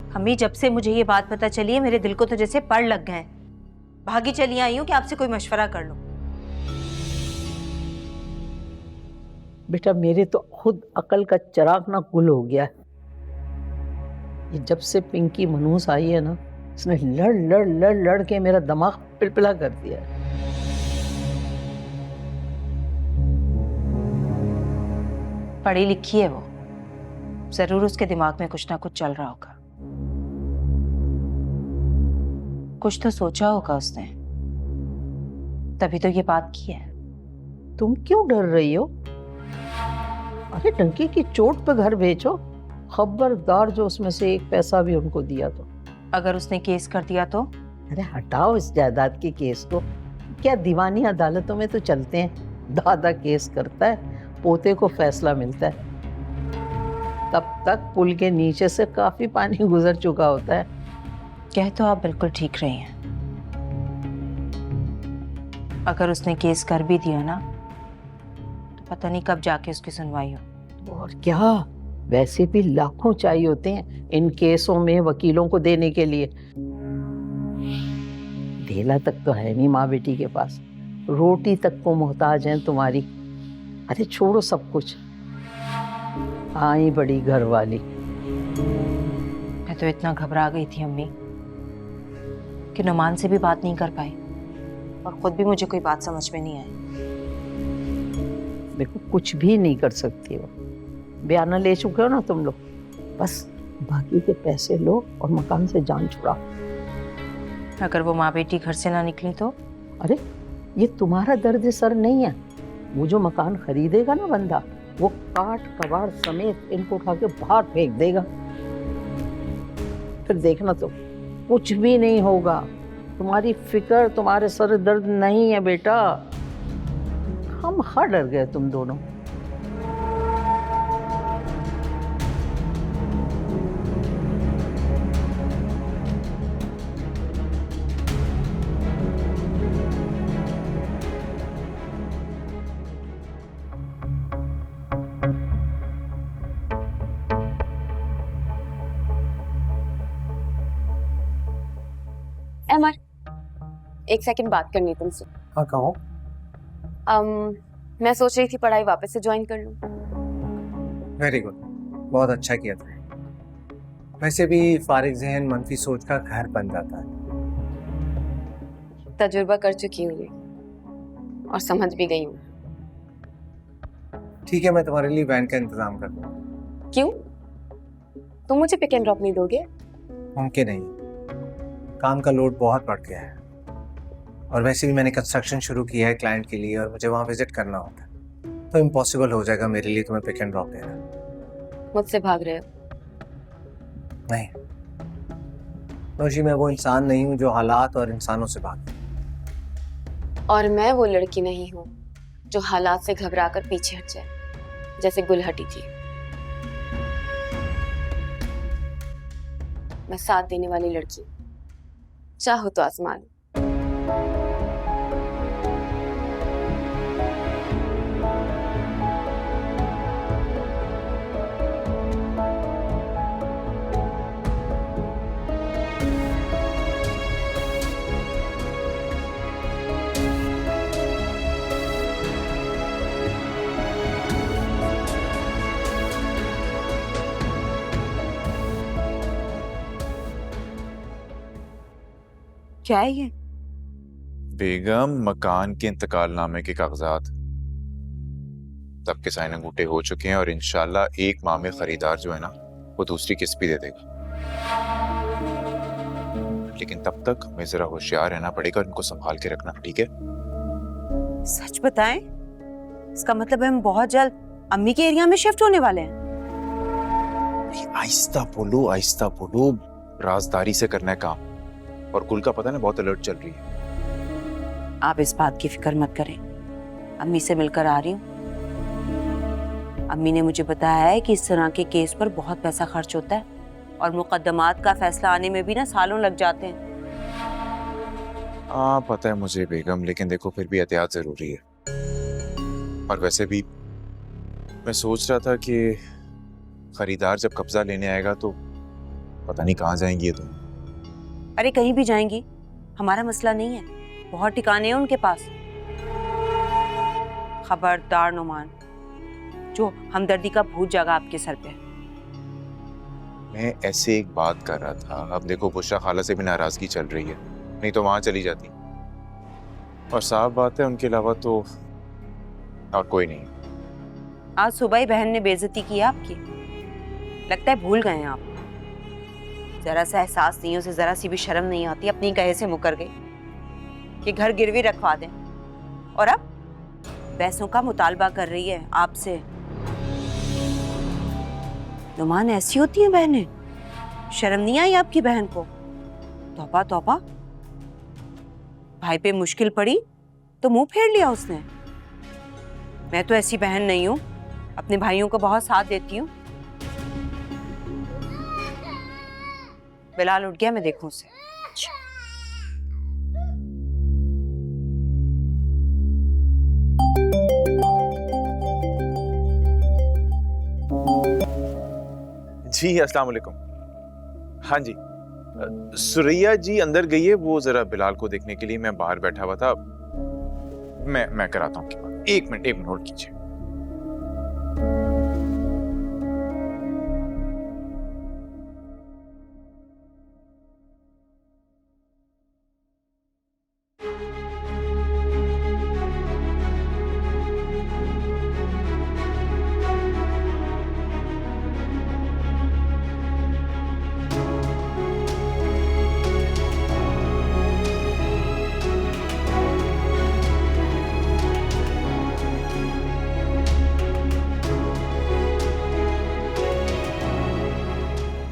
अम्मी, जब से मुझे ये बात पता चली है मेरे दिल को तो जैसे पड़ लग गए। भागी चली आई हूँ कि आपसे कोई मशवरा कर लूं। बेटा मेरे तो खुद अकल का चिराग ना गुल हो गया है। ये जब से पिंकी मनहूस आई है ना, इसने लड़ लड़ लड़ लड़ के मेरा दिमाग पिलपिला कर दिया है। पढ़ी लिखी है वो, जरूर उसके दिमाग में कुछ ना कुछ चल रहा होगा। कुछ तो सोचा होगा उसने, तभी तो ये बात की है। तुम क्यों डर रही हो? अरे डंकी की चोट पे घर बेचो, खबरदार जो उसमें से एक पैसा भी उनको दिया तो। अगर उसने केस कर दिया तो? अरे हटाओ इस जायदाद के केस को। क्या दीवानी अदालतों में तो चलते हैं, दादा केस करता है, पोते को फैसला मिलता है। तब तक पुल के नीचे से काफी पानी गुजर चुका होता है। कह तो आप बिल्कुल ठीक रही हैं। अगर उसने केस कर भी दिया ना, तो पता नहीं कब जाके उसकी सुनवाई हो। और क्या, वैसे भी लाखों चाहिए होते हैं इन केसों में वकीलों को देने के लिए। ढेला तक तो है नहीं माँ बेटी के पास, रोटी तक को मोहताज हैं तुम्हारी। अरे छोड़ो सब कुछ, आई बड़ी घर वाली। मैं तो इतना घबरा गई थी अम्मी कि नुमान से भी बात नहीं कर पाई, और खुद भी मुझे कोई बात समझ में नहीं आई। देखो कुछ भी नहीं कर सकती वो, बयाना ले चुके हो ना तुम लोग, बस बाकी के पैसे लो और मकान से जान छुड़ाओ। अगर वो माँ बेटी घर से ना निकली तो? अरे ये तुम्हारा दर्द सर नहीं है। वो जो मकान खरीदेगा ना बंदा, वो काट कबाड़ समेत इनको उठा के बाहर फेंक देगा। फिर देखना तो कुछ भी नहीं होगा। तुम्हारी फिक्र, तुम्हारे सर दर्द नहीं है बेटा। हम हर डर गए तुम दोनों। अमर, एक सेकंड बात करनी तुमसे। हाँ कहो। मैं सोच रही थी पढ़ाई वापस से ज्वाइन कर लूं। वेरी गुड, बहुत अच्छा किया तुमने। वैसे भी फारिग ज़हन मनफी सोच का घर बन जाता है। तजुर्बा कर चुकी हूँ ये, और समझ भी गई हूँ। ठीक है, मैं तुम्हारे लिए वैन का इंतजाम कर दूँगा। क्यों? तुम मुझे पिक एंड ड्रॉप नहीं दोगे? मुमकिन नहीं, काम का लोड बहुत बढ़ गया है, और वैसे भी मैंने कंस्ट्रक्शन शुरू किया है क्लाइंट के लिए, और मुझे वहाँ विजिट करना होता है, तो इम्पॉसिबल हो जाएगा मेरे लिए तुम्हें पिक एंड ड्रॉप देना। मुझसे भाग रहे हो? नहीं रोशी, मैं वो इंसान नहीं हूँ जो हालात और इंसानों से भागता। और मैं वो लड़की नहीं हूँ जो हालात से घबरा कर पीछे हट जाए, जैसे गुल हटी थी। मैं साथ देने वाली लड़की, चाहो तो आजमा लो। क्या है ये? बेगम, मकान के इंतकालनामे के कागजात सबके साइन अंगूठे हो चुके हैं, और इंशाल्लाह 1 माह में खरीदार जो है ना, वो दूसरी किस्त भी दे देगा। लेकिन तब तक हमें जरा होशियार रहना पड़ेगा, उनको संभाल के रखना, ठीक है? सच बताएं, इसका मतलब हम बहुत जल्द अम्मी के एरिया में शिफ्ट होने वाले हैं। आहिस्ता बोलो, आहिस्ता बोलो, राजदारी से करना है काम। और कुल का पता ना, बहुत अलर्ट चल रही है। आप इस बात की फिक्र मत करें, अम्मी से मिलकर आ रही हूँ। अम्मी ने मुझे बताया है कि इस तरह के केस पर बहुत पैसा खर्च होता है, और मुकदमात का फैसला आने में भी ना सालों लग जाते हैं। पता है मुझे बेगम, लेकिन देखो फिर भी एहतियात जरूरी है। और वैसे भी मैं सोच रहा था कि खरीदार जब कब्जा लेने आएगा तो पता नहीं कहाँ जाएंगी ये तो। अरे कहीं भी जाएंगी, हमारा मसला नहीं है, बहुत ठिकाने हैं उनके पास। खबरदार नुमान, जो हमदर्दी का भूत जगा आपके सर पे। मैं ऐसे एक बात कर रहा था, अब देखो बुशरा खाला से भी नाराजगी चल रही है, नहीं तो वहां चली जाती। और साफ बात है उनके अलावा तो और कोई नहीं। आज सुबह ही बहन ने बेइज्जती की है आपकी, लगता है भूल गए हैं आप। जरा सा एहसास नहीं, उसे जरा सी भी शर्म नहीं आती, अपनी कहे से मुकर गई कि घर गिरवी रखवा दें, और अब पैसों का मुतालबा कर रही है आपसे। नुमान ऐसी होती है बहनें, शर्म नहीं आई आपकी बहन को? तौबा तौबा, भाई पे मुश्किल पड़ी तो मुंह फेर लिया उसने। मैं तो ऐसी बहन नहीं हूं, अपने भाइयों को बहुत साथ देती हूँ। बिलाल उठ गया, मैं देखूं उसे। जी अस्सलाम वालेकुम। हाँ जी, सुरैया जी अंदर गई है, वो जरा बिलाल को देखने के लिए, मैं बाहर बैठा हुआ था। मैं कराता हूँ। एक मिनट होल्ड कीजिए।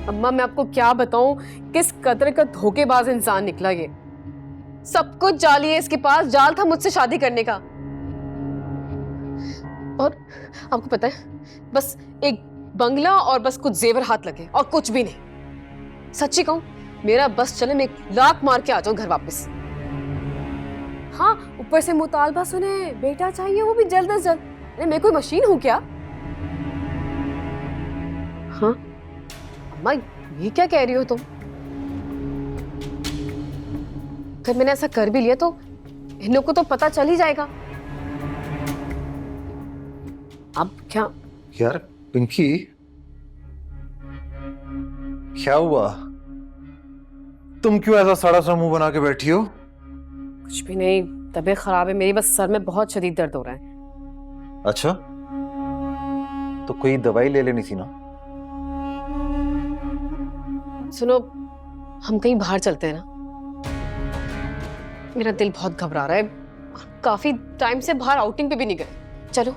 अम्मा मैं आपको क्या बताऊं किस कदर का धोखेबाज इंसान निकला ये। सब कुछ जाली है इसके पास, जाल था मुझसे शादी करने का। और आपको पता है बस एक बंगला और बस कुछ जेवर हाथ लगे और कुछ भी नहीं। सच्ची कहूं मेरा बस चले, मैं 1 लाख मार के आ जाऊं घर वापस। हाँ ऊपर से मुतालबा सुने, बेटा चाहिए वो भी जल्द से जल्द। अरे मैं कोई मशीन हूं क्या? हाँ अम्मा ये क्या कह रही हो तुम? अगर मैंने ऐसा कर भी लिया तो इन लोगों को तो पता चल ही जाएगा। अब क्या? यार पिंकी, क्या हुआ? तुम क्यों ऐसा सड़ा सा मुंह बना के बैठी हो? कुछ भी नहीं, तबीयत खराब है मेरी, बस सर में बहुत शदीद दर्द हो रहा है। अच्छा, तो कोई दवाई ले लेनी थी ना। सुनो हम कहीं बाहर चलते हैं ना, मेरा दिल बहुत घबरा रहा है। काफी टाइम से बाहर आउटिंग पे भी नहीं गए, चलो।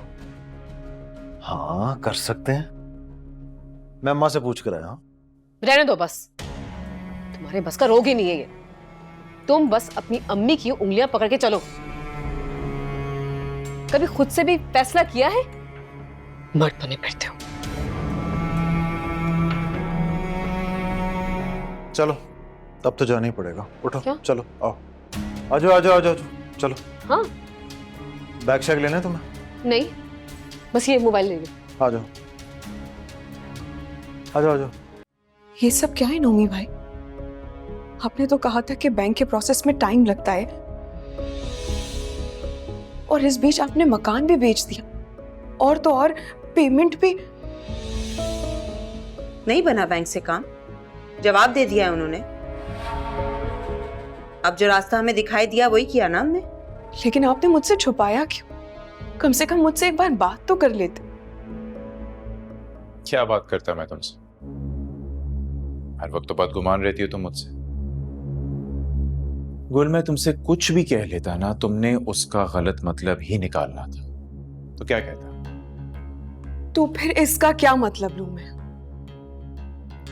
हाँ कर सकते हैं, मैं अम्मा से पूछ कर आया। रहने दो बस, तुम्हारे बस का रोग ही नहीं है ये। तुम बस अपनी अम्मी की उंगलियां पकड़ के चलो। कभी खुद से भी फैसला किया है? मर्द बने फिरते हो। चलो तब तो जाना ही पड़ेगा, उठो। क्या? चलो आओ, आ जाओ आ जाओ आ जाओ, चलो। हाँ बैग शैग लेना है तुम्हें? नहीं, बस ये मोबाइल ले लो। आ जाओ आ जाओ आ जाओ। ये सब क्या है नोमी भाई? आपने तो कहा था कि बैंक के प्रोसेस में टाइम लगता है, और इस बीच आपने मकान भी बेच दिया, और तो और पेमेंट भी। नहीं बना बैंक से काम, जवाब दे दिया है उन्होंने। अब जो रास्ता हमें दिखाई दिया वही किया ना हमने। लेकिन आपने मुझसे छुपाया क्यों? कम से कम मुझसे एक बार बात तो कर लेते। क्या बात करता मैं तुमसे? हर वक्त तो बदगुमान रहती हो तुम मुझसे। गुल मैं तुमसे कुछ भी कह लेता ना, तुमने उसका गलत मतलब ही निकालना था। तो क्या कहता? तो फिर इसका क्या मतलब लूं मैं?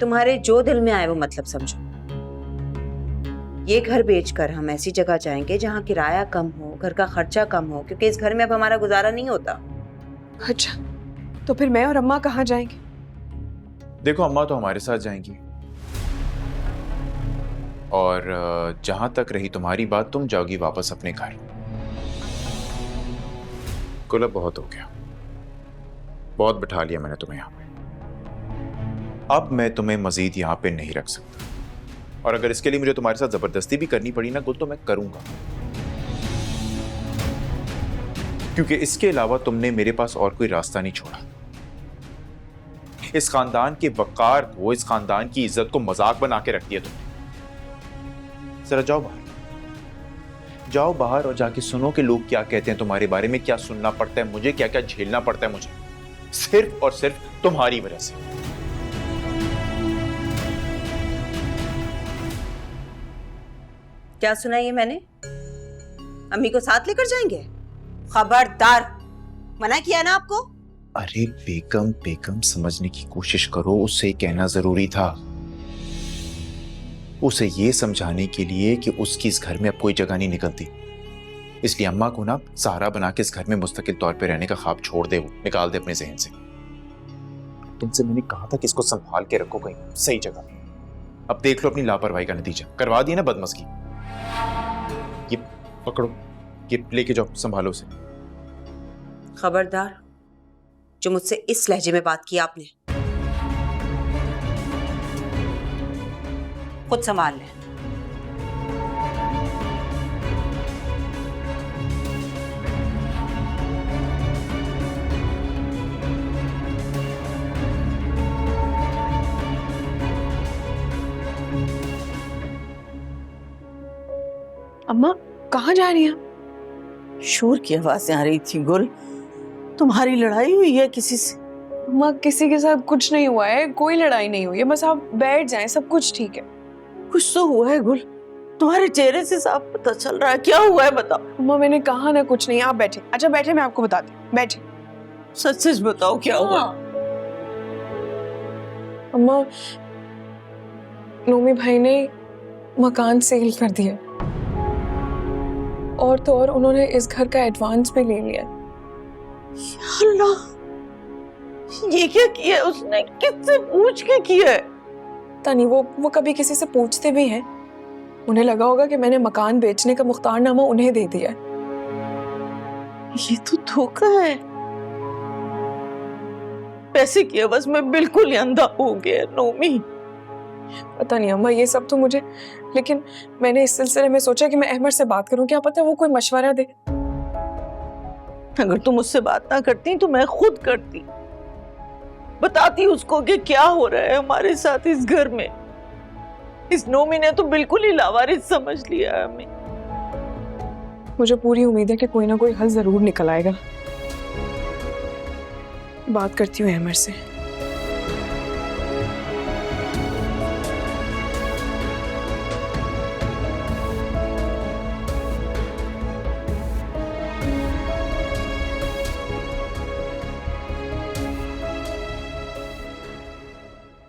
तुम्हारे जो दिल में आए वो मतलब समझो। ये घर बेचकर हम ऐसी जगह जाएंगे जहाँ किराया कम हो, घर का खर्चा कम हो, क्योंकि इस घर में अब हमारा गुजारा नहीं होता। अच्छा, तो फिर मैं और अम्मा कहाँ जाएंगे? देखो अम्मा तो हमारे साथ जाएंगी, और जहां तक रही तुम्हारी बात, तुम जाओगी वापस अपने घर। कुल अब बहुत हो गया, बहुत बिठा लिया मैंने तुम्हें यहाँ पे। अब मैं तुम्हें मजीद यहां पे नहीं रख सकता, और अगर इसके लिए मुझे तुम्हारे साथ जबरदस्ती भी करनी पड़ी ना गुल, तो मैं करूंगा, क्योंकि इसके अलावा तुमने मेरे पास और कोई रास्ता नहीं छोड़ा। इस खानदान के वकार को, इस खानदान की इज्जत को मजाक बना के रख दिया तुमने। जरा जाओ बाहर, जाओ बाहर और जाके सुनो कि लोग क्या कहते हैं तुम्हारे बारे में, क्या सुनना पड़ता है मुझे, क्या क्या झेलना पड़ता है मुझे, सिर्फ और सिर्फ तुम्हारी वजह से। क्या सुना ये मैंने? अम्मी को साथ लेकर जाएंगे? खबरदार, मना किया ना आपको। अरे बेगम बेगम समझने की कोशिश करो, उससे कहना जरूरी था, उसे ये समझाने के लिए कि उसकी इस घर में अब कोई जगह नहीं निकलती, इसलिए अम्मा को ना सहारा बना के इस घर में मुस्तकिल तौर पे रहने का ख्वाब छोड़ दे, वो निकाल दे अपने जहन से। तुमसे मैंने कहा था कि इसको संभाल के रखो कहीं सही जगह। अब देख लो अपनी लापरवाही का नतीजा, करवा दिया ना बदमस्की। ये पकड़ो, ये लेके जाओ, संभालो उसे। खबरदार, जो मुझसे इस लहजे में बात की आपने, खुद संभाल लें। अम्मा कहाँ जा रही हैं? शोर की आवाजें आ रही थी। गुल, तुम्हारी लड़ाई हुई है किसी से? अम्मा किसी के साथ कुछ नहीं हुआ है, कोई लड़ाई नहीं हुई है, बस आप बैठ जाएं, सब कुछ ठीक है। कुछ तो हुआ है गुल, तुम्हारे चेहरे से साफ पता चल रहा है। क्या हुआ है बताओ। अम्मा मैंने कहा ना कुछ नहीं, आप बैठे। अच्छा बैठे, मैं आपको बताती हूँ, बैठे। सच सच बताओ क्या हुआ। अम्मा, नोमी भाई ने मकान सेल कर दिया, और तो और उन्होंने इस घर का एडवांस भी ले लिया। अल्लाह, ये क्या किया है उसने? किससे पूछ के किया है? पता नहीं, वो कभी किसी से पूछते भी हैं। उन्हें लगा होगा कि मैंने मकान बेचने का मुख्तारनामा उन्हें दे दिया। ये तो धोखा है। पैसे किया बस, मैं बिल्कुल ही अंधा हो गया नोमी। पता नहीं अम्मा, ये सब तो मुझे, लेकिन मैंने इस सिलसिले में सोचा कि मैं अहमद से बात करूं, क्या पता वो कोई मशवरा दे। अगर तुम मुझसे बात ना करती तो मैं खुद करती, बताती उसको कि क्या हो रहा है हमारे साथ इस घर में। इस नोमी ने तो बिल्कुल ही लावारिस समझ लिया है हमें। मुझे पूरी उम्मीद है कि कोई ना कोई हल जरूर निकल आएगा। बात करती हूँ अहमद से।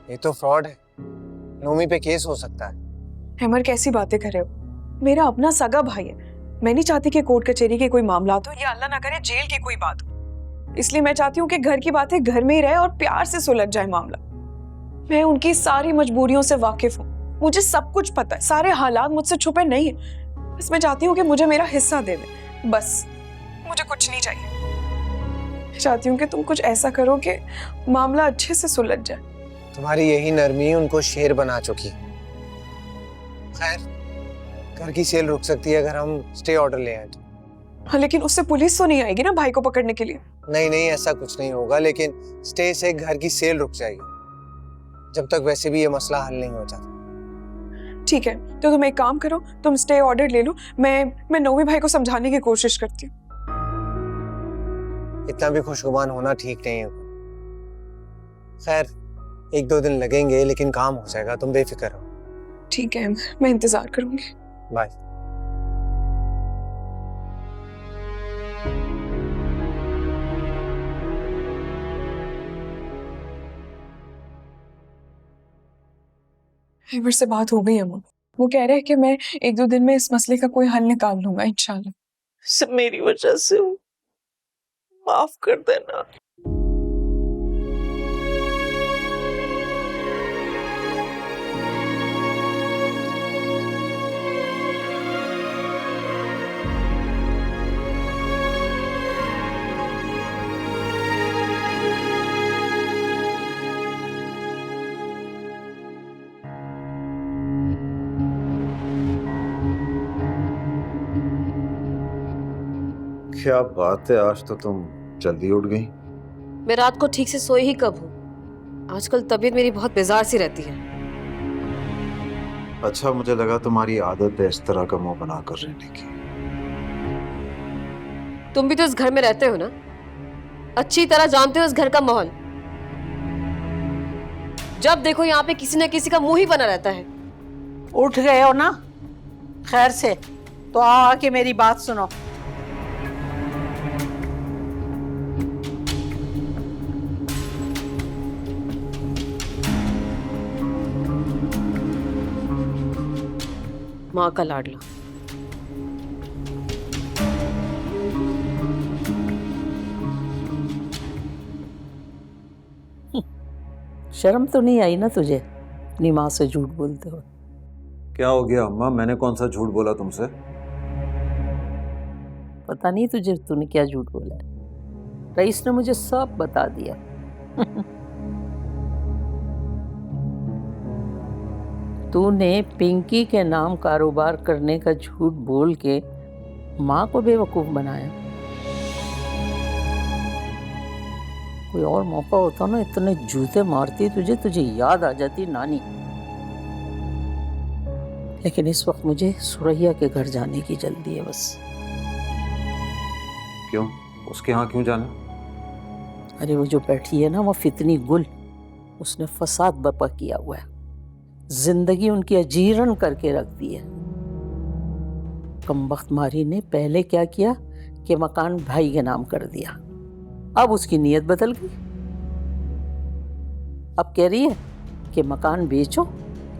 ये तो फ्रॉड है, नोमी पे केस हो सकता है। अहमद कैसी बातें कर रहे हो? मेरा अपना सगा भाई है। मैं नहीं चाहती कि कोर्ट कचहरी के कोई मामला हो या अल्लाह ना करे जेल की कोई बात हो। इसलिए मैं चाहती हूँ कि घर की बातें घर में ही रहे और प्यार से सुलझ जाए मामला। मैं उनकी सारी मजबूरियों से वाकिफ हूँ, मुझे सब कुछ पता है, सारे हालात मुझसे छुपे नहीं है। बस मैं चाहती हूँ कि मुझे मेरा हिस्सा दे दे, बस। मुझे कुछ नहीं चाहिए। चाहती हूँ कि तुम कुछ ऐसा करो कि मामला अच्छे से सुलझ जाए। तुम्हारी यही नरमी उनको शेर बना चुकी। खैर, घर की सेल रुक सकती है अगर हम स्टे ऑर्डर ले आए तो। हाँ, लेकिन उससे पुलिस तो नहीं आएगी ना भाई को पकड़ने के लिए? नहीं नहीं, ऐसा कुछ नहीं होगा, लेकिन स्टे से घर की सेल रुक जाएगी जब तक वैसे भी ये मसला हल नहीं हो जाता। ठीक है, तो तुम एक काम करो, तुम स्टे ऑर्डर ले लो। मैं नोमी भाई को समझाने की कोशिश करती हूँ। इतना भी खुशगुमान होना ठीक नहीं है। खैर, 1-2 दिन लगेंगे लेकिन काम हो जाएगा, तुम बेफिक्र हो। ठीक है, मैं इंतजार करूंगी। बाय। अहमद से बात हो गई अम्मा, वो कह रहे हैं कि मैं 1-2 दिन में इस मसले का कोई हल निकाल लूंगा इंशाल्लाह। सब मेरी वजह से हो, माफ कर देना। क्या बात है, आज तो तुम जल्दी उठ गई। मैं रात को ठीक से सोई ही कब हूँ? आजकल तबीयत मेरी बहुत बेजार सी रहती है। अच्छा, मुझे लगा तुम्हारी आदत है इस तरह का मुंह बनाकर रहने की। तुम भी तो इस घर में रहते हो ना, अच्छी तरह जानते हो इस घर का माहौल। जब देखो यहाँ पे किसी न किसी का मुंह ही बना रहता है। उठ गए हो ना खैर से, तो आओ आके मेरी बात सुनो। माँ का लाडला। शर्म तो नहीं आई ना तुझे अपनी माँ से झूठ बोलते हो? क्या हो गया अम्मा, मैंने कौन सा झूठ बोला तुमसे? पता नहीं तुझे तूने क्या झूठ बोला है। रईस ने मुझे सब बता दिया। तूने पिंकी के नाम कारोबार करने का झूठ बोल के माँ को बेवकूफ बनाया। कोई और मौका होता ना, इतने जूते मारती तुझे याद आ जाती नानी। लेकिन इस वक्त मुझे सुरैया के घर जाने की जल्दी है बस। क्यों? उसके यहाँ क्यों जाना? अरे वो जो बैठी है ना, वो फितनी गुल, उसने फसाद बर्पा किया हुआ है। जिंदगी उनकी अजीरन करके रख दी है। कमबख्त मारी ने पहले क्या किया कि मकान भाई के नाम कर दिया, अब उसकी नीयत बदल गई। अब कह रही है कि मकान बेचो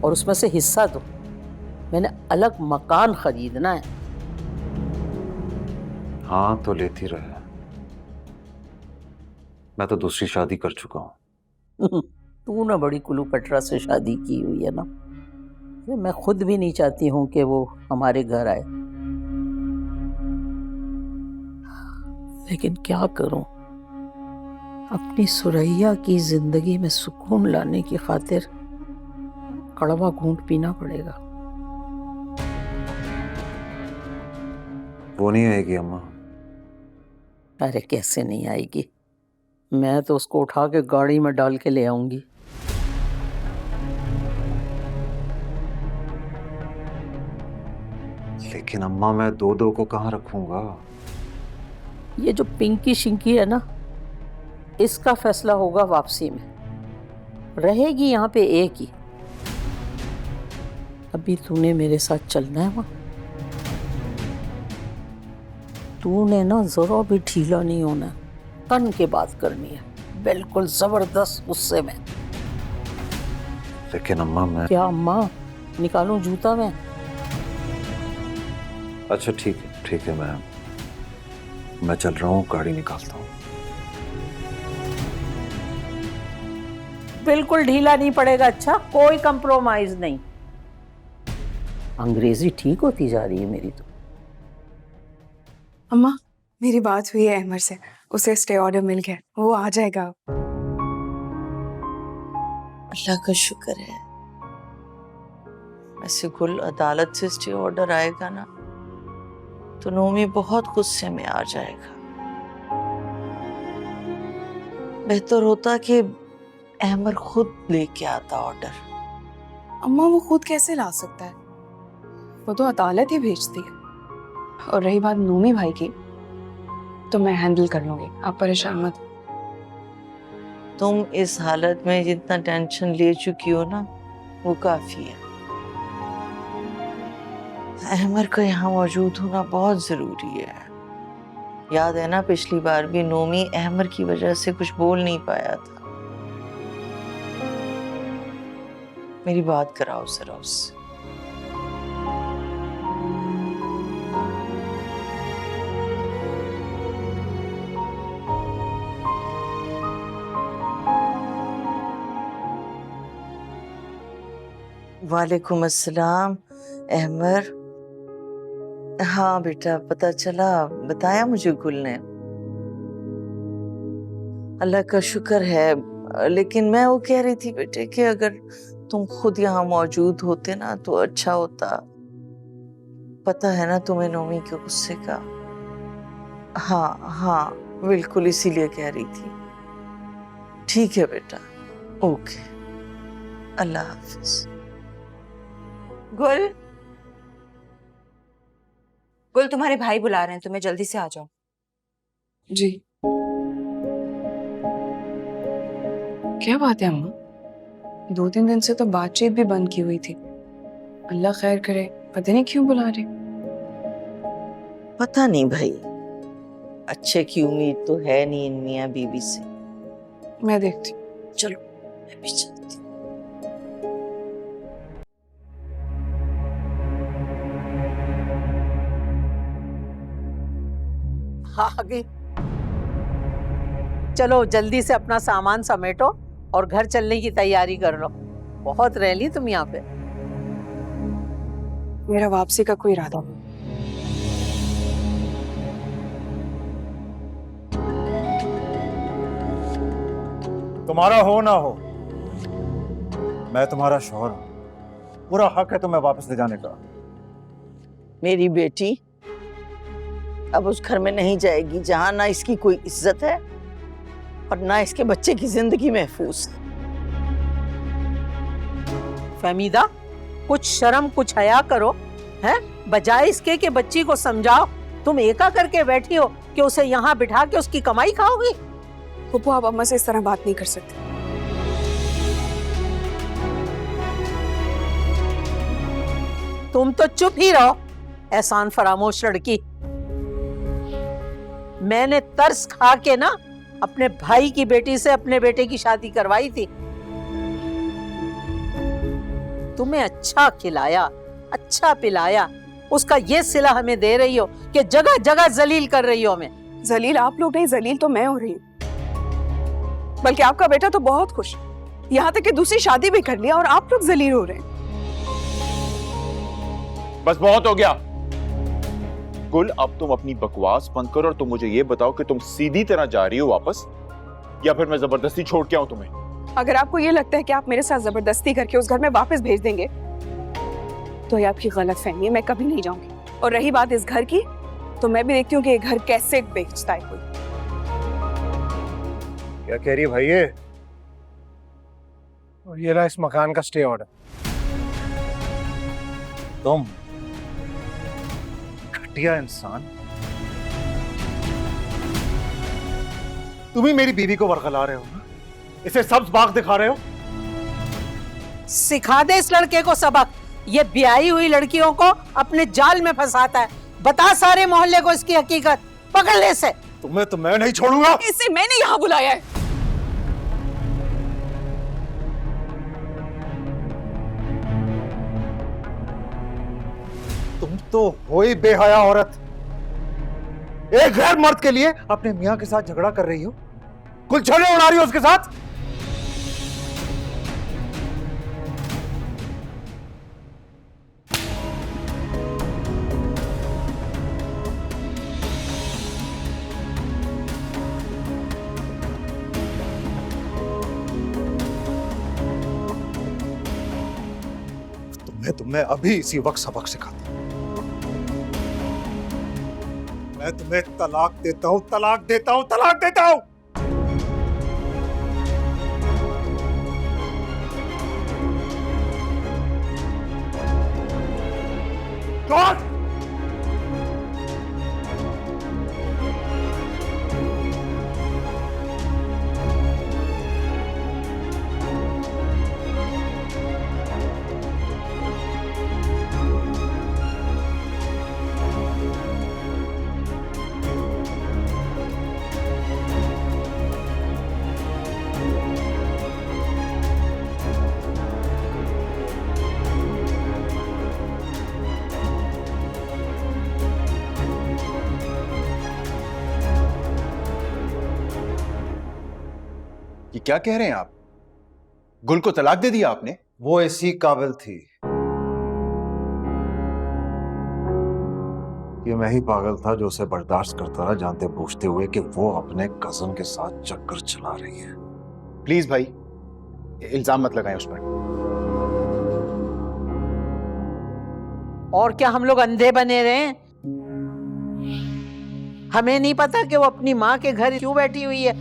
और उसमें से हिस्सा दो। मैंने अलग मकान खरीदना है। हाँ तो लेती रहे, मैं तो दूसरी शादी कर चुका हूँ। तू ना बड़ी कुल्लू पटरा से शादी की हुई है ना। मैं खुद भी नहीं चाहती हूँ कि वो हमारे घर आए, लेकिन क्या करूं, अपनी सुरैया की जिंदगी में सुकून लाने की खातिर कड़वा घूंट पीना पड़ेगा। वो नहीं आएगी अम्मा। अरे कैसे नहीं आएगी, मैं तो उसको उठा के गाड़ी में डाल के ले आऊंगी। लेकिन अम्मा मैं दो को कहाँ रखूंगा? ये जो पिंकी शिंकी है ना, इसका फैसला होगा वापसी में। रहेगी यहाँ पे एक ही। अभी तूने मेरे साथ चलना है वहाँ। तूने ना जरा भी ढीला नहीं होना, तन के बात करनी है, बिल्कुल जबरदस्त गुस्से में। लेकिन अम्मा मैं... क्या अम्मा? निकालूं जूता मैं? अच्छा ठीक है, मैं चल रहा हूँ, गाड़ी निकालता हूँ। बिल्कुल ढीला नहीं पड़ेगा। अच्छा, कोई कंप्रोमाइज नहीं। अंग्रेजी ठीक होती जा रही है मेरी तो। अम्मा, मेरी बात हुई है अहमर से, उसे स्टे ऑर्डर मिल गया, वो आ जाएगा। अल्लाह का शुक्र है। वैसे गुल, अदालत से स्टे ऑर्डर आएगा ना तो नोमी बहुत गुस्से में आ जाएगा। बेहतर होता कि अहमर खुद लेके आता ऑर्डर। अम्मा वो खुद कैसे ला सकता है, वो तो अदालत ही भेजती है। और रही बात नोमी भाई की, तो मैं हैंडल कर लूंगी, आप परेशान मत। तुम इस हालत में जितना टेंशन ले चुकी हो ना, वो काफी है। अहमर का यहाँ मौजूद होना बहुत जरूरी है। याद है ना, पिछली बार भी नोमी अहमर की वजह से कुछ बोल नहीं पाया था। मेरी बात कराओ जरा उससे। वालेकुम अस्सलाम अहमर। हाँ बेटा, पता चला, बताया मुझे गुल ने। अल्लाह का शुक्र है। लेकिन मैं वो कह रही थी बेटे कि अगर तुम खुद यहाँ मौजूद होते ना तो अच्छा होता। पता है ना तुम्हें नोमी के गुस्से का। हाँ हाँ बिल्कुल, इसीलिए कह रही थी। ठीक है बेटा, ओके, अल्लाह हाफिज। गुल, गुल तुम्हारे भाई बुला रहे हैं, तुम्हें जल्दी से आ जाओ। जी। क्या बात है अम्मा, 2-3 दिन से तो बातचीत भी बंद की हुई थी। अल्लाह खैर करे, पता नहीं क्यों बुला रहे। पता नहीं भाई, अच्छे की उम्मीद तो है नहीं इन मियाँ बीवी से। मैं देखती हूँ। चलो मैं भी चलती हूँ। हाँ आ गई। चलो जल्दी से अपना सामान समेटो और घर चलने की तैयारी कर लो। बहुत रह ली तुम यहाँ पे। मेरा वापसी का कोई इरादा नहीं। तुम्हारा हो ना हो, मैं तुम्हारा शौहर हूं, पूरा हक है तुम्हें वापस ले जाने का। मेरी बेटी अब उस घर में नहीं जाएगी जहां ना इसकी कोई इज्जत है और ना इसके बच्चे की जिंदगी महफूज। फहमीदा, कुछ शर्म कुछ हया करो, हैं? बजाय इसके कि बच्ची को समझाओ, तुम एका करके बैठी हो कि उसे यहाँ बिठा के उसकी कमाई खाओगी। पप्पू, आप अम्मा से इस तरह बात नहीं कर सकते। तुम तो चुप ही रहो, एहसान फरामोश लड़की। मैंने तरस खा के ना अपने भाई की बेटी से अपने बेटे की शादी करवाई थी। तुम्हें अच्छा खिलाया, अच्छा पिलाया, उसका ये सिला हमें दे रही हो कि जगह जगह जलील कर रही हो हमें। जलील आप लोग नहीं, जलील तो मैं हो रही हूँ। बल्कि आपका बेटा तो बहुत खुश, यहाँ तक कि दूसरी शादी भी कर लिया और आप लोग जलील हो रहे हैं। बस बहुत हो गया। गुल, अब तुम अपनी बकवास बंद करो और तुम मुझे ये बताओ कि तुम सीधी तरह जा रही हो वापस या फिर मैं जबरदस्ती छोड़ के आऊं तुम्हें? अगर आपको ये लगता है कि आप मेरे साथ जबरदस्ती करके उस घर में वापस भेज देंगे तो ये आपकी गलतफहमी है, मैं कभी नहीं जाऊंगी। और रही बात इस घर की, तो मैं भी देखती हूँ कि ये घर कैसे बेचता है कोई। क्या कह रही है भाई ये? और ये रहा इस मकान का स्टे ऑर्डर। तुम घटिया इंसान, तुम ही मेरी बीवी को वरगला रहे हो ना, इसे सब्ज बाग दिखा रहे हो। सिखा दे इस लड़के को सबक। ये ब्याही हुई लड़कियों को अपने जाल में फंसाता है। बता सारे मोहल्ले को इसकी हकीकत, पकड़ ले इसे। तुम्हें तो मैं नहीं छोड़ूंगा। इसे मैंने यहाँ बुलाया है। तुम तो हो ही बेहया औरत। एक गैर मर्द के लिए अपने मियां के साथ झगड़ा कर रही हो, गुलछड़े उड़ा रही हो उसके साथ। तुम्हें अभी इसी वक्त सबक सिखाता हूं। मैं तुम्हें तलाक देता हूं, तलाक देता हूं, तलाक देता हूं। कौन? ये क्या कह रहे हैं आप? गुल को तलाक दे दिया आपने? वो इसी काबिल थी कि मैं ही पागल था जो उसे बर्दाश्त करता रहा, जानते बूझते हुए कि वो अपने कजन के साथ चक्कर चला रही है। प्लीज भाई, इल्जाम मत लगाएं उस पर। और क्या हम लोग अंधे बने रहे हैं? हमें नहीं पता कि वो अपनी माँ के घर क्यों बैठी हुई है।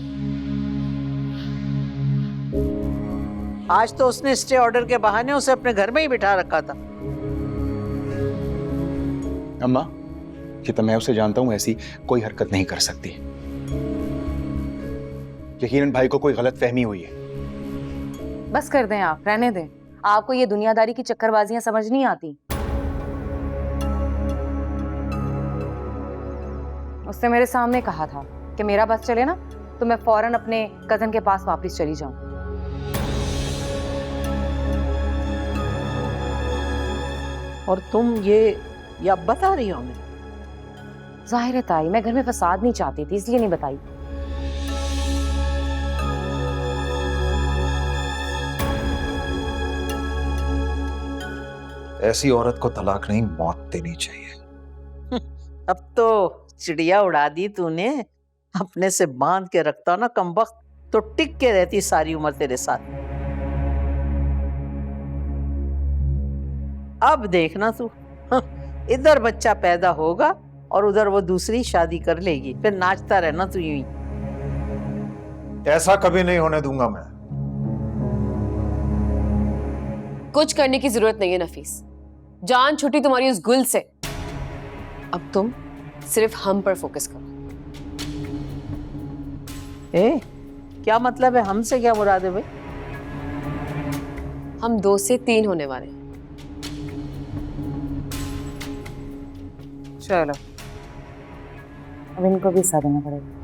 आज तो उसने स्टे ऑर्डर के बहाने उसे अपने घर में ही बिठा रखा था। अम्मा, ये तो मैं उसे जानता हूं, ऐसी कोई हरकत नहीं कर सकती। यकीनन भाई को कोई गलतफहमी हुई है। बस कर दें आप, रहने दें। आपको ये दुनियादारी की चक्करबाजियां समझ नहीं आती। उसने मेरे सामने कहा था कि मेरा बस चले ना तो मैं फौरन अपने कजन के पास वापस चली जाऊं। और तुम ये अब बता रही हो हमें? जाहिर है ताई, मैं घर में फसाद नहीं चाहती थी, इसलिए नहीं बताई। ऐसी औरत को तलाक नहीं, मौत देनी चाहिए। अब तो चिड़िया उड़ा दी तूने। अपने से बांध के रखता ना कमबख्त, तो टिक के रहती सारी उम्र तेरे साथ। अब देखना तू, इधर बच्चा पैदा होगा और उधर वो दूसरी शादी कर लेगी, फिर नाचता रहना तू यूं ही। ऐसा कभी नहीं होने दूंगा मैं। कुछ करने की जरूरत नहीं है नफीस, जान छुट्टी तुम्हारी उस गुल से। अब तुम सिर्फ हम पर फोकस करो। क्या मतलब है? हमसे क्या मुराद है भाई? हम 2 से 3 होने वाले हैं। चलो, अब इनको भी हिस्सा देना पड़ेगा।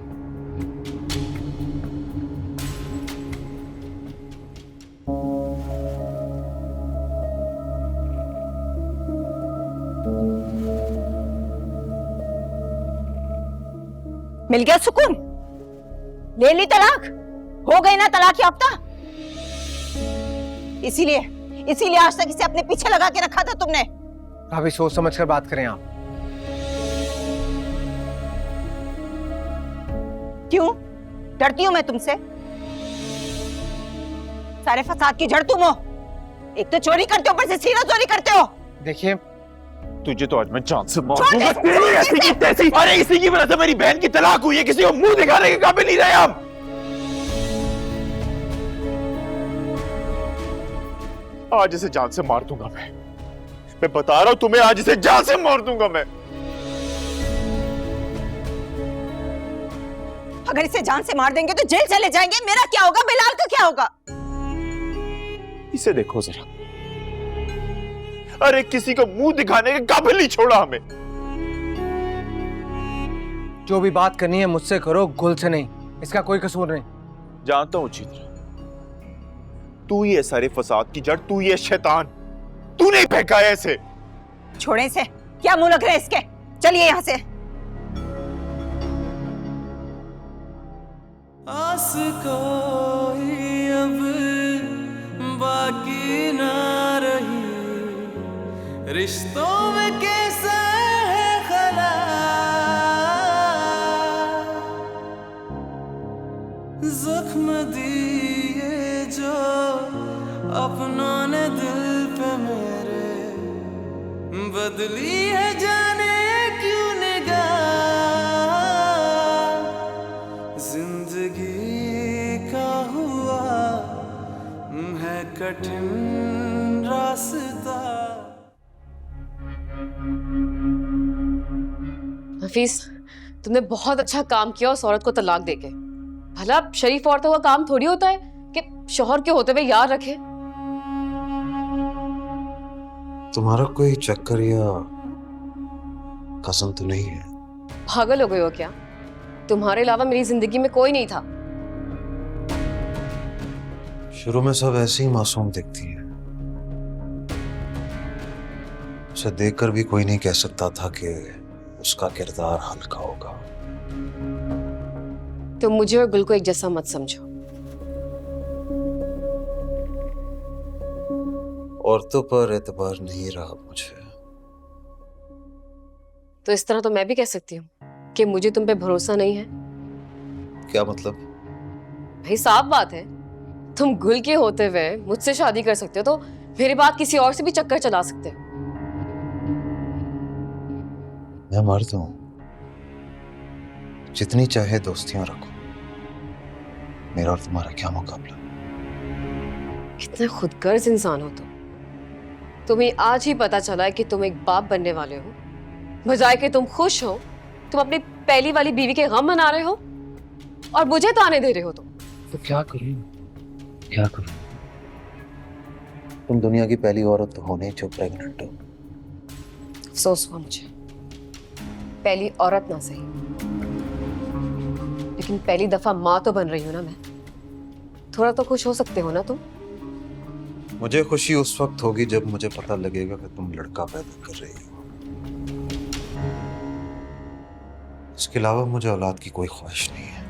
मिल गया सुकून? ले ली तलाक? हो गई ना तलाक याफ्ता? इसीलिए आज तक इसे अपने पीछे लगा के रखा था तुमने। भाभी सोच समझ कर बात करें आप। क्यों डरती हूं मैं तुमसे? सारे फसाद की जड़ तुम हो। एक तो चोरी करते हो, ऊपर से सीना चोरी करते हो। देखिए, तुझे तो आज मैं जान से मार दूंगा। तेरी ऐसी की तैसी। अरे इसी की वजह से मेरी बहन की तलाक हुई है। किसी को मुंह दिखाने के काबिल नहीं रहे हम। आज इसे जान से मार दूंगा मैं बता रहा हूं तुम्हें, आज इसे जान से मार दूंगा मैं। अगर इसे जान से मार देंगे तो जेल चले जाएंगे। मेरा क्या होगा? बिलाल का क्या होगा? इसे देखो जरा, अरे किसी को मुंह दिखाने के काबिल नहीं छोड़ा हमें। जो भी बात करनी है मुझसे करो, गुल से नहीं। इसका कोई कसूर नहीं। जानता हूं अच्छी तरह, तू ही है सारे फसाद की जड़, तू ही है शैतान। तू नहीं फेंका है ऐसे। छोड़े इसे, क्या मुंह लग रहे हैं इसके? चलिए यहां से। आस कोई अब बाकी ना रही, रिश्तों में कैसा है खला, जख्म दिए जो अपनों ने दिल पे मेरे, बदली है जाने क्यों निगाह, जिंदगी का हुआ है कठिन रास्ता। हफीज, तुमने बहुत अच्छा काम किया उस औरत को तलाक देके। भला शरीफ औरतों का काम थोड़ी होता है कि शौहर के होते हुए याद रखे। तुम्हारा कोई चक्कर या कसम तो नहीं है? पागल हो गए हो क्या? तुम्हारे अलावा मेरी जिंदगी में कोई नहीं था। शुरू में सब ऐसे ही मासूम दिखती है। उसे देखकर भी कोई नहीं कह सकता था कि उसका किरदार हल्का होगा। तुम मुझे और गुल को एक जैसा मत समझो। औरतों पर एतबार नहीं रहा मुझे। तो इस तरह तो मैं भी कह सकती हूँ कि मुझे तुम पे भरोसा नहीं है। क्या मतलब? भाई साफ बात है, तुम गुल के होते हुए मुझसे शादी कर सकते हो तो मेरे बाद किसी और से भी चक्कर चला सकते हो। मैं मर्द हूं, जितनी चाहे दोस्तियां रखो, मेरा और तुम्हारा क्या मुकाबला। कितने खुदगर्ज इंसान हो तुम। तुम्हें आज ही पता चला है कि तुम एक बाप बनने वाले हो, बजाय कि तुम खुश हो तुम अपनी पहली वाली बीवी के गम मना रहे हो और मुझे ताने दे रहे हो तुम। तो क्या करूं, क्या करूं? तुम दुनिया की पहली औरत तो हो नहीं जो प्रेग्नेंट हो। अफसोस हुआ मुझे, पहली औरत ना सही, लेकिन पहली दफा माँ तो बन रही हूं ना मैं। थोड़ा तो खुश हो सकते हो ना तुम। मुझे खुशी उस वक्त होगी जब मुझे पता लगेगा कि तुम लड़का पैदा कर रही हो। इसके अलावा मुझे औलाद की कोई ख्वाहिश नहीं है।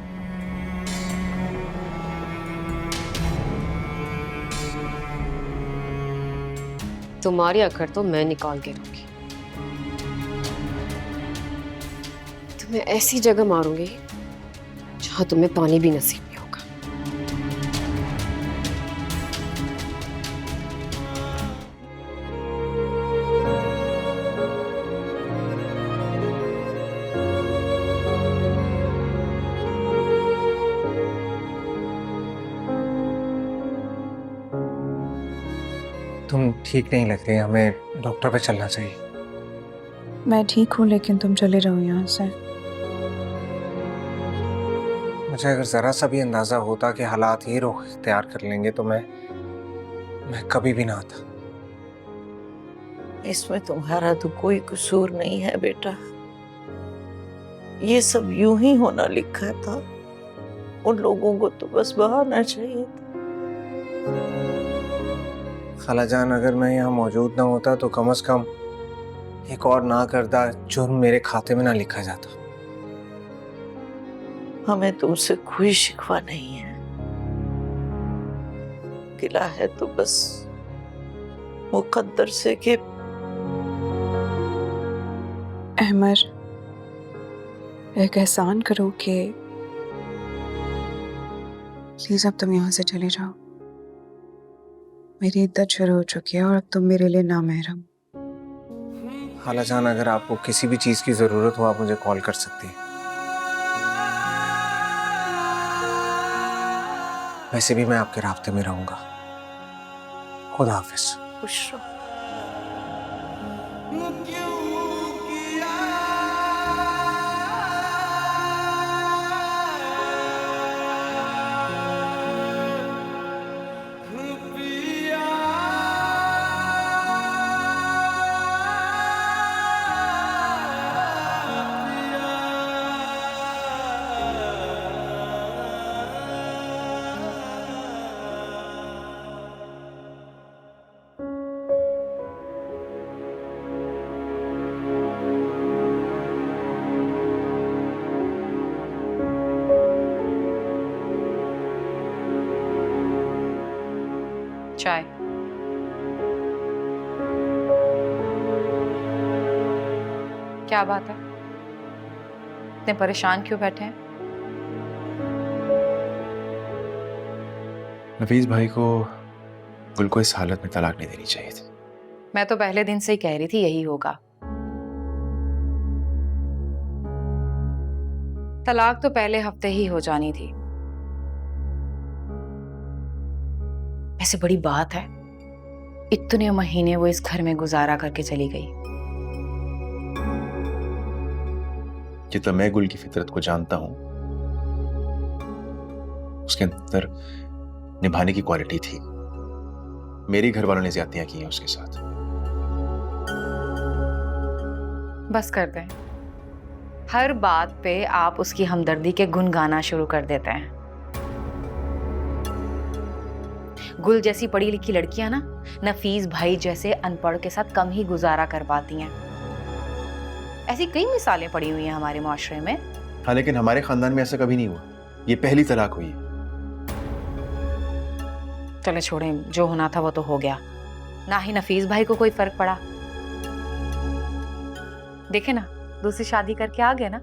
तुम्हारी अखर तो मैं निकाल के रहूंगी। तुम्हें ऐसी जगह मारूंगी जहां तुम्हें पानी भी नसीब नहीं होगा। तुम ठीक नहीं लग रही, हमें डॉक्टर पे चलना चाहिए। मैं ठीक हूँ, लेकिन तुम चले रहो यहाँ से। मुझे अगर जरा सा भी अंदाजा होता कि हालात ये रुख इख्तियार कर लेंगे तो मैं कभी भी ना आता। इसमें तुम्हारा तो कोई कसूर नहीं है बेटा, ये सब यूं ही होना लिखा था। उन लोगों को तो बस बहाना चाहिए था। खालाजान, अगर मैं यहाँ मौजूद ना होता तो कम से कम एक और ना करदा जुर्म मेरे खाते में ना लिखा जाता। हमें तुमसे कोई शिकवा नहीं है, गिला है तो बस मुकद्दर से कि अहमर, एक एहसान करो कि प्लीज अब तुम यहाँ से चले जाओ। मेरी इद्दत शुरू हो चुकी है और अब तुम मेरे लिए नामहरम। खालाजान, अगर आपको किसी भी चीज की जरूरत हो आप मुझे कॉल कर सकती हैं। वैसे भी मैं आपके राब्ते में रहूंगा। खुदा हाफिज। खुश रहो। चाय। क्या बात है, इतने परेशान क्यों बैठे हैं? नफीस भाई को गुल को इस हालत में तलाक नहीं देनी चाहिए थी। मैं तो पहले दिन से ही कह रही थी यही होगा। तलाक तो पहले हफ्ते ही हो जानी थी। ऐसे बड़ी बात है, इतने महीने वो इस घर में गुजारा करके चली गई। जितना मैं गुल की फितरत को जानता हूं, उसके अंदर निभाने की क्वालिटी थी। मेरी घर वालों ने ज्यादतियां की हैं उसके साथ। बस कर दें, हर बात पे आप उसकी हमदर्दी के गुण गाना शुरू कर देते हैं। गुल जैसी पढ़ी लिखी लड़कियां ना नफीस भाई जैसे अनपढ़ के साथ कम ही गुजारा कर पाती हैं। ऐसी कई मिसालें पड़ी हुई हैं हमारे माशरे में। हाँ, लेकिन हमारे खानदान में ऐसा कभी नहीं हुआ। ये पहली तलाक हुई है। चले छोड़ें, जो होना था वो तो हो गया। ना ही नफीस भाई को कोई फर्क पड़ा। देखे ना, दूसरी शादी करके आ गए ना।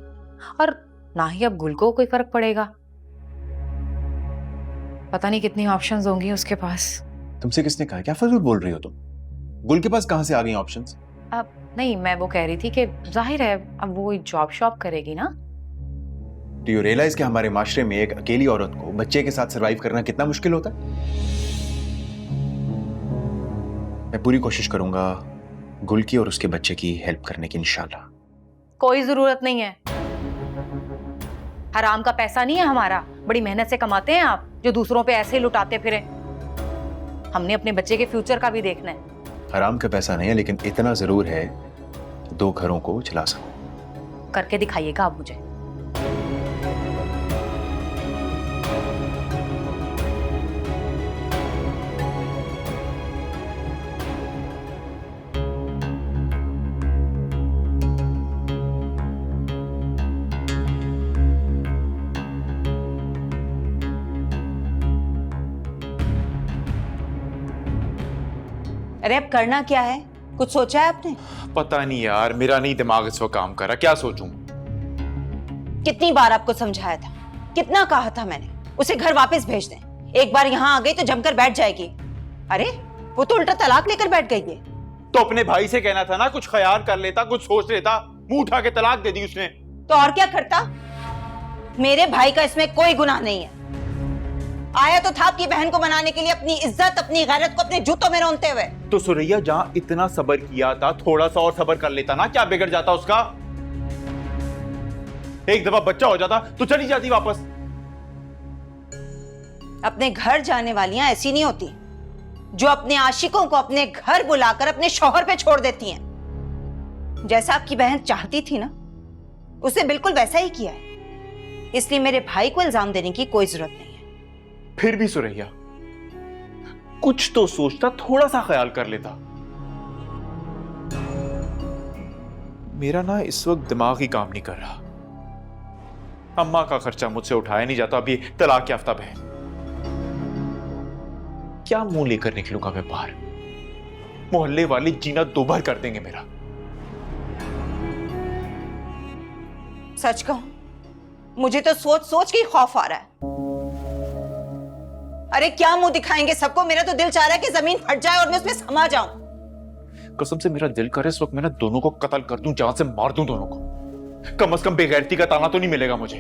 और ना ही अब गुल को कोई फर्क पड़ेगा। पता नहीं कितनी ऑप्शंस होंगी उसके पास। तुमसे किसने कहा? क्या फजूल बोल रही हो तुम? गुल के पास कहां से आ गई ऑप्शंस? अब नहीं, मैं वो कह रही थी कि जाहिर है अब वो जॉब शॉप करेगी ना। डू यू रियलाइज कि हमारे माशरे में एक अकेली औरत को बच्चे के साथ सरवाइव करना कितना मुश्किल होता है? मैं पूरी कोशिश करूंगा गुल की और उसके बच्चे की हेल्प करने की, इंशाल्लाह। कोई जरूरत नहीं है। हराम का पैसा नहीं है हमारा, बड़ी मेहनत से कमाते हैं आप, जो दूसरों पे ऐसे ही लुटाते फिरे। हमने अपने बच्चे के फ्यूचर का भी देखना है। हराम का पैसा नहीं है, लेकिन इतना जरूर है कि 2 घरों को चला सकूं। करके दिखाइएगा आप मुझे। अरे अब करना क्या है, कुछ सोचा है आपने? पता नहीं यार, मेरा नहीं दिमाग इस वक्त काम कर रहा, क्या सोचूं? कितनी बार आपको समझाया था, कितना कहा था मैंने उसे घर वापस भेज दें। एक बार यहाँ आ गई तो जमकर बैठ जाएगी। अरे वो तो उल्टा तलाक लेकर बैठ गई है। तो अपने भाई से कहना था ना, कुछ ख्याल कर लेता, कुछ सोच लेता। मुंह उठा के तलाक दे दी उसने। तो और क्या करता? मेरे भाई का इसमें कोई गुनाह नहीं है। आया तो था आपकी बहन को मनाने के लिए, अपनी इज्जत अपनी गैरत को अपने जूतों में रोनते हुए। तो सुरैया, जहां इतना सब्र किया था, थोड़ा सा और सब्र कर लेता ना, क्या बिगड़ जाता उसका? एक दफा बच्चा हो जाता तो चली जाती वापस। अपने घर जाने वालियां ऐसी नहीं होती जो अपने आशिकों को अपने घर बुलाकर अपने शौहर पे छोड़ देती हैं। जैसा आपकी बहन चाहती थी ना, उसने बिल्कुल वैसा ही किया है। इसलिए मेरे भाई को इल्जाम देने की कोई जरूरत नहीं है। फिर भी सुरैया, कुछ तो सोचता, थोड़ा सा ख्याल कर लेता। मेरा ना इस वक्त दिमाग ही काम नहीं कर रहा। अम्मा का खर्चा मुझसे उठाया नहीं जाता, अभी तलाक याफ्ता बहन। क्या मुंह लेकर निकलूंगा मैं बाहर? मोहल्ले वाले जीना दोभर कर देंगे मेरा। सच कहूं, मुझे तो सोच सोच के ही खौफ आ रहा है। अरे क्या मुंह दिखाएंगे सबको? मेरा तो दिल चाह रहा है कि जमीन फट जाए और मैं उसमें समा जाऊं। कसम से मेरा दिल करे इस वक्त मैं ना दोनों को कत्ल कर दूं, जान से मार दूं दोनों को। कम से कम बेगैरती का ताना तो नहीं मिलेगा मुझे।